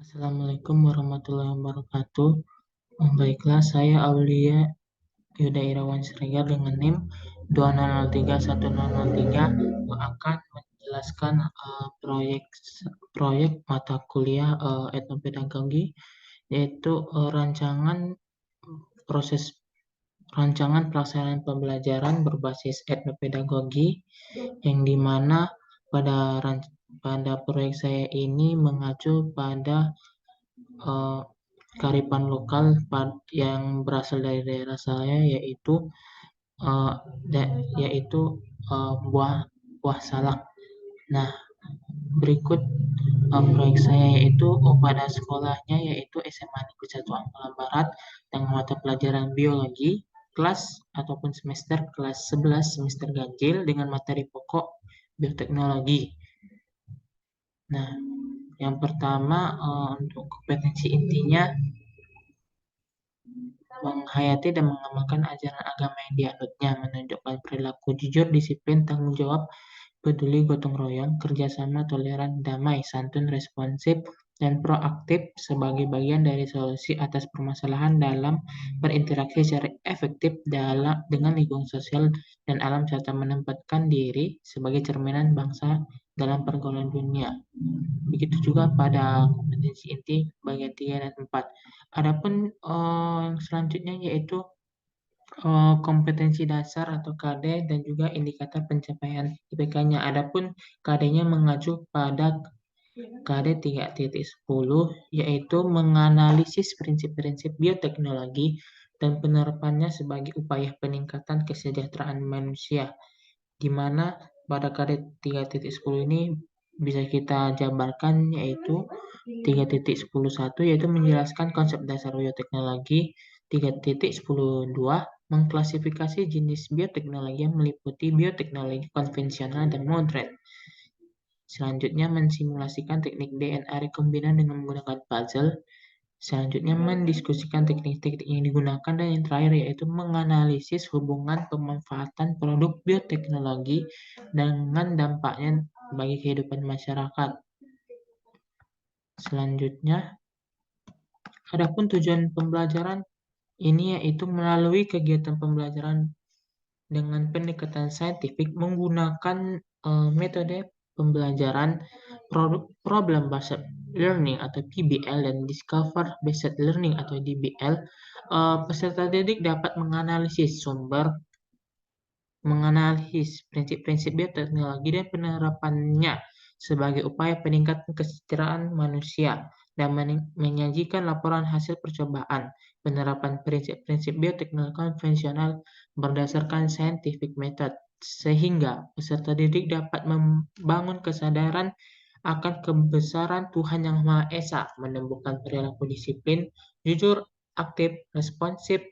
Assalamualaikum warahmatullahi wabarakatuh. Baiklah, saya Aulia Yuda Irawan Siregar dengan NIM 20031003 akan menjelaskan proyek mata kuliah etnopedagogi, yaitu proses rancangan pelaksanaan pembelajaran berbasis etnopedagogi, yang dimana pada proyek saya ini mengacu pada eh, kearifan lokal yang berasal dari daerah saya, yaitu eh, yaitu buah buah salak. Nah, berikut proyek saya yaitu pada sekolahnya, yaitu SMA Negeri 1 Angkola Barat, dengan mata pelajaran biologi kelas ataupun kelas 11 semester ganjil dengan materi pokok bioteknologi. Nah, yang pertama, untuk kompetensi intinya menghayati dan mengamalkan ajaran agama yang dianutnya, menunjukkan perilaku jujur, disiplin, tanggung jawab, peduli, gotong royong, kerjasama, toleran, damai, santun, responsif, dan proaktif sebagai bagian dari solusi atas permasalahan dalam berinteraksi secara efektif dengan lingkungan sosial dan alam, serta menempatkan diri sebagai cerminan bangsa dalam pergaulan dunia. Begitu juga pada kompetensi inti bagian 3 dan 4. Adapun yang selanjutnya yaitu kompetensi dasar atau KD dan juga indikator pencapaian IPK-nya. Adapun KD-nya mengacu pada KD 3.10, yaitu menganalisis prinsip-prinsip bioteknologi dan penerapannya sebagai upaya peningkatan kesejahteraan manusia, di mana pada KD 3.10 ini bisa kita jabarkan yaitu 3.10.1 yaitu menjelaskan konsep dasar bioteknologi, 3.10.2 mengklasifikasi jenis bioteknologi yang meliputi bioteknologi konvensional dan modern. Selanjutnya, mensimulasikan teknik DNA rekombinan dengan menggunakan puzzle. Selanjutnya, mendiskusikan teknik-teknik yang digunakan, dan yang terakhir yaitu menganalisis hubungan pemanfaatan produk bioteknologi dengan dampaknya bagi kehidupan masyarakat. Selanjutnya, adapun tujuan pembelajaran ini yaitu melalui kegiatan pembelajaran dengan pendekatan saintifik menggunakan metode pembelajaran problem based learning atau PBL dan discover based learning atau DBL. Peserta didik dapat menganalisis prinsip-prinsip bioteknologi dan penerapannya sebagai upaya peningkatan kesejahteraan manusia, dan menyajikan laporan hasil percobaan penerapan prinsip-prinsip bioteknologi konvensional berdasarkan scientific method, sehingga peserta didik dapat membangun kesadaran akan kebesaran Tuhan Yang Maha Esa, menemukan perilaku disiplin, jujur, aktif, responsif,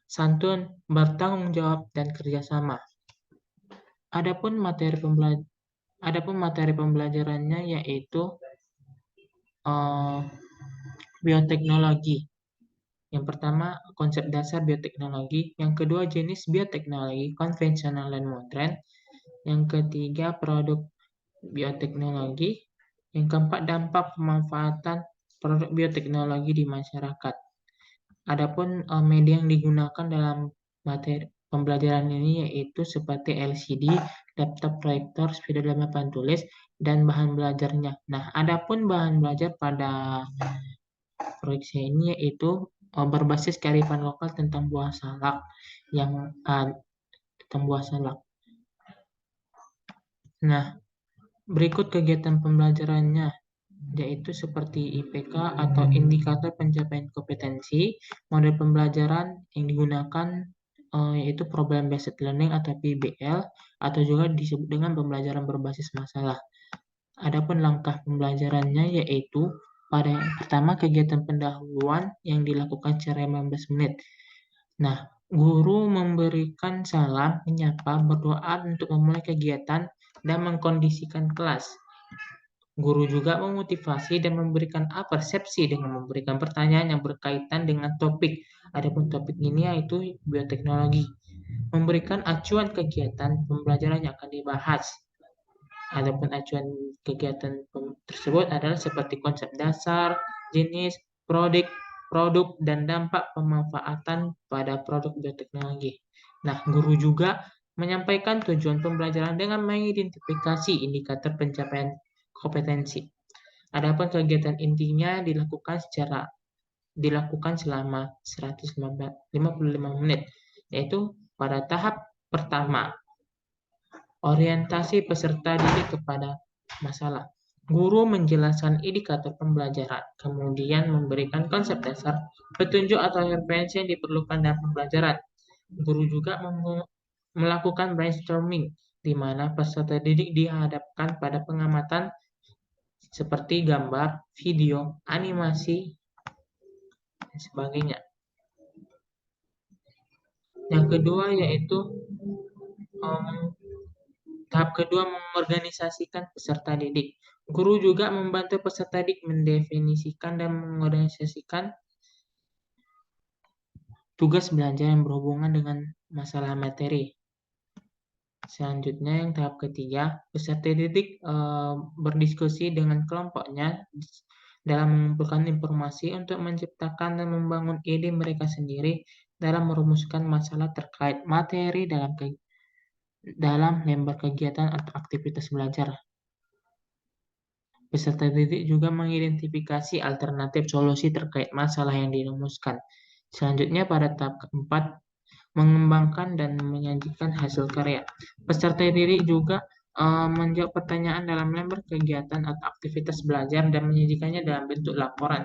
santun, bertanggung jawab, dan kerjasama. Adapun materi pembelajarannya yaitu bioteknologi. Yang pertama, konsep dasar bioteknologi. Yang kedua, jenis bioteknologi konvensional dan modern. Yang ketiga, produk bioteknologi. Yang keempat, dampak pemanfaatan produk bioteknologi di masyarakat. Adapun media yang digunakan dalam materi pembelajaran ini yaitu seperti LCD, laptop, proyektor, spidol dan papan tulis, dan bahan belajarnya. Nah, adapun bahan belajar pada proyek saya ini yaitu berbasis kearifan lokal tentang buah salak tentang buah salak. Nah, berikut kegiatan pembelajarannya yaitu seperti IPK atau indikator pencapaian kompetensi. Model pembelajaran yang digunakan yaitu problem based learning atau PBL, atau juga disebut dengan pembelajaran berbasis masalah. Adapun langkah pembelajarannya yaitu pada yang pertama, kegiatan pendahuluan yang dilakukan secara 15 menit. Nah, guru memberikan salam, menyapa, berdoa untuk memulai kegiatan dan mengkondisikan kelas. Guru juga memotivasi dan memberikan persepsi dengan memberikan pertanyaan yang berkaitan dengan topik. Adapun topik ini yaitu bioteknologi. Memberikan acuan kegiatan pembelajaran yang akan dibahas. Adapun acuan kegiatan tersebut adalah seperti konsep dasar, jenis, produk, dan dampak pemanfaatan pada produk bioteknologi. Nah, guru juga menyampaikan tujuan pembelajaran dengan mengidentifikasi indikator pencapaian kompetensi. Adapun kegiatan intinya dilakukan selama 155 menit, yaitu pada tahap pertama, orientasi peserta didik kepada masalah. Guru menjelaskan indikator pembelajaran, kemudian memberikan konsep dasar, petunjuk atau referensi yang diperlukan dalam pembelajaran. Guru juga melakukan brainstorming, di mana peserta didik dihadapkan pada pengamatan seperti gambar, video, animasi, dan sebagainya. Yang kedua yaitu tahap kedua, mengorganisasikan peserta didik. Guru juga membantu peserta didik mendefinisikan dan mengorganisasikan tugas belajar yang berhubungan dengan masalah materi. Selanjutnya, yang tahap ketiga, peserta didik berdiskusi dengan kelompoknya dalam mengumpulkan informasi untuk menciptakan dan membangun ide mereka sendiri dalam merumuskan masalah terkait materi dalam lembar kegiatan atau aktivitas belajar. Peserta didik juga mengidentifikasi alternatif solusi terkait masalah yang dirumuskan. Selanjutnya, pada tahap keempat, mengembangkan dan menyajikan hasil karya. Peserta didik juga menjawab pertanyaan dalam lembar kegiatan atau aktivitas belajar dan menyajikannya dalam bentuk laporan.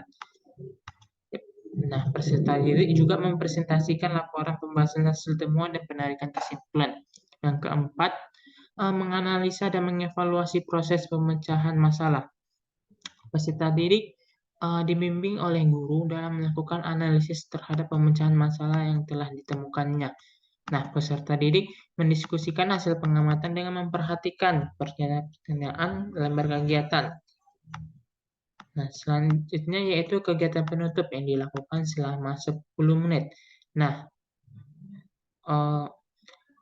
Nah, peserta didik juga mempresentasikan laporan pembahasan hasil temuan dan penarikan kesimpulan. Yang keempat, menganalisa dan mengevaluasi proses pemecahan masalah. Peserta didik dibimbing oleh guru dalam melakukan analisis terhadap pemecahan masalah yang telah ditemukannya. Nah, peserta didik mendiskusikan hasil pengamatan dengan memperhatikan pertanyaan lembar kegiatan. Nah, selanjutnya yaitu kegiatan penutup yang dilakukan selama 10 menit. Nah,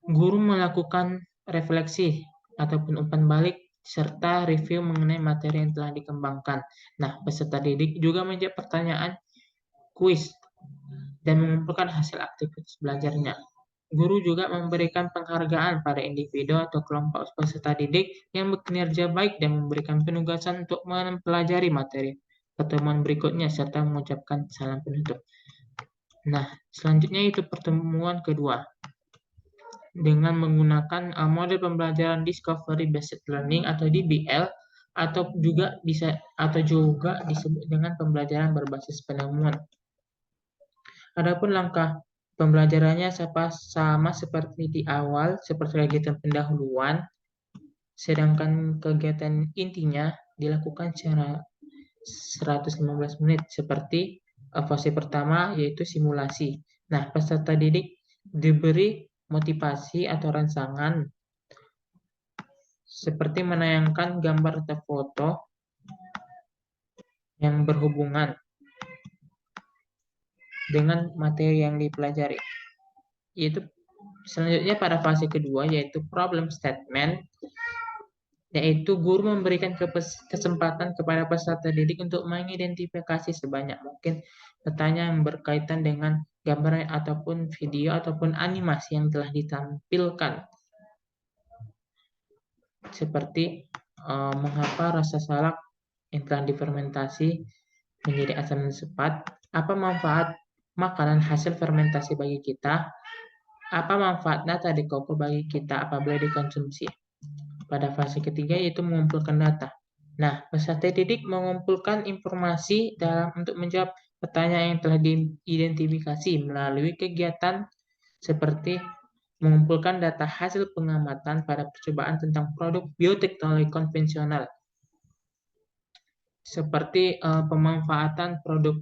guru melakukan refleksi ataupun umpan balik serta review mengenai materi yang telah dikembangkan. Nah, peserta didik juga menjawab pertanyaan kuis dan mengumpulkan hasil aktivitas belajarnya. Guru juga memberikan penghargaan pada individu atau kelompok peserta didik yang bekinerja baik dan memberikan penugasan untuk mempelajari materi pertemuan berikutnya serta mengucapkan salam penutup. Nah, selanjutnya itu pertemuan kedua dengan menggunakan model pembelajaran Discovery Based Learning atau DBL atau juga disebut dengan pembelajaran berbasis penemuan. Adapun langkah pembelajarannya sama seperti di awal, seperti kegiatan pendahuluan, sedangkan kegiatan intinya dilakukan secara 115 menit seperti fase pertama yaitu simulasi. Nah, peserta didik diberi motivasi atau rangsangan seperti menayangkan gambar atau foto yang berhubungan dengan materi yang dipelajari. Selanjutnya pada fase kedua yaitu problem statement, yaitu guru memberikan kesempatan kepada peserta didik untuk mengidentifikasi sebanyak mungkin pertanyaan yang berkaitan dengan gambar ataupun video ataupun animasi yang telah ditampilkan. Seperti mengapa rasa salak yang telah difermentasi menjadi asam sepat, apa manfaat makanan hasil fermentasi bagi kita, apa manfaat nata de coco bagi kita apabila dikonsumsi. Pada fase ketiga yaitu mengumpulkan data. Nah, peserta didik mengumpulkan informasi untuk menjawab pertanyaan yang telah diidentifikasi melalui kegiatan seperti mengumpulkan data hasil pengamatan pada percobaan tentang produk bioteknologi konvensional, seperti pemanfaatan produk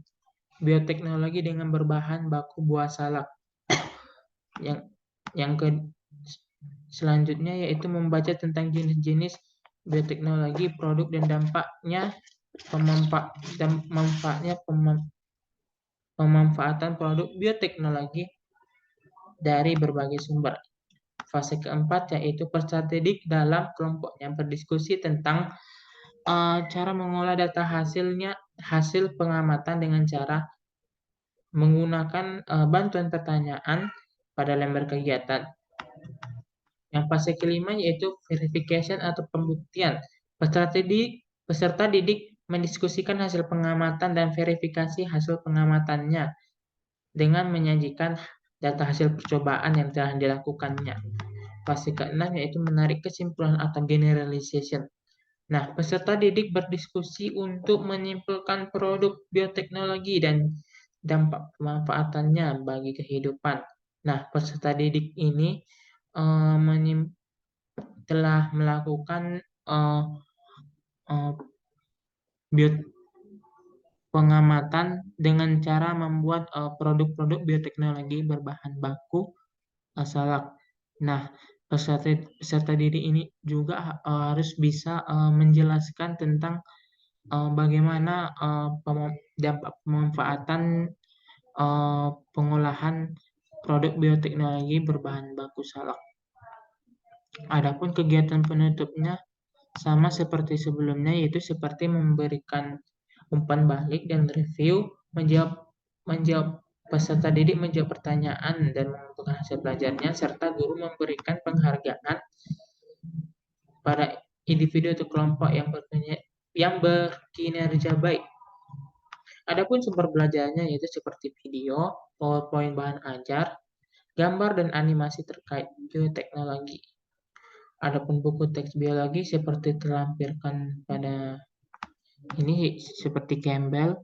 bioteknologi dengan berbahan baku buah salak. Selanjutnya yaitu membaca tentang jenis-jenis bioteknologi, produk dan dampaknya, pemanfaatan produk bioteknologi dari berbagai sumber. Fase keempat yaitu peserta didik dalam kelompoknya berdiskusi tentang cara mengolah data hasilnya hasil pengamatan dengan cara menggunakan bantuan pertanyaan pada lembar kegiatan. Yang fase kelima yaitu verification atau pembuktian. Peserta didik mendiskusikan hasil pengamatan dan verifikasi hasil pengamatannya dengan menyajikan data hasil percobaan yang telah dilakukannya. Fase keenam yaitu menarik kesimpulan atau generalization. Nah, peserta didik berdiskusi untuk menyimpulkan produk bioteknologi dan dampak pemanfaatannya bagi kehidupan. Nah, peserta didik ini telah melakukan pengamatan dengan cara membuat produk-produk bioteknologi berbahan baku salak. Nah, peserta didik ini juga harus bisa menjelaskan tentang bagaimana dampak pemanfaatan pengolahan produk bioteknologi berbahan baku salak. Adapun kegiatan penutupnya sama seperti sebelumnya, yaitu seperti memberikan umpan balik dan review, menjawab peserta didik menjawab pertanyaan dan mengumpulkan hasil belajarnya, serta guru memberikan penghargaan pada individu atau kelompok yang berkinerja baik. Adapun sumber belajarnya yaitu seperti video, PowerPoint bahan ajar, gambar dan animasi terkait bioteknologi. Adapun buku teks biologi seperti terlampirkan pada ini seperti Campbell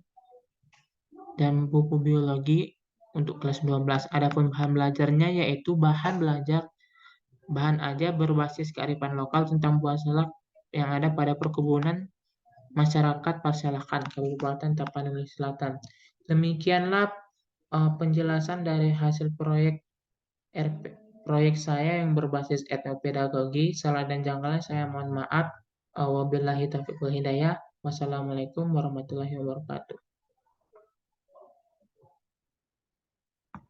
dan buku biologi untuk kelas 12. Adapun bahan belajarnya yaitu bahan ajar berbasis kearifan lokal tentang buah salak yang ada pada perkebunan masyarakat Pasalakan, Kabupaten Tapanuli Selatan. Demikianlah penjelasan dari hasil proyek saya yang berbasis etnopedagogi. Salah dan janggalnya saya mohon maaf. Wabillahi taufiq wal hidayah. Wassalamualaikum warahmatullahi wabarakatuh.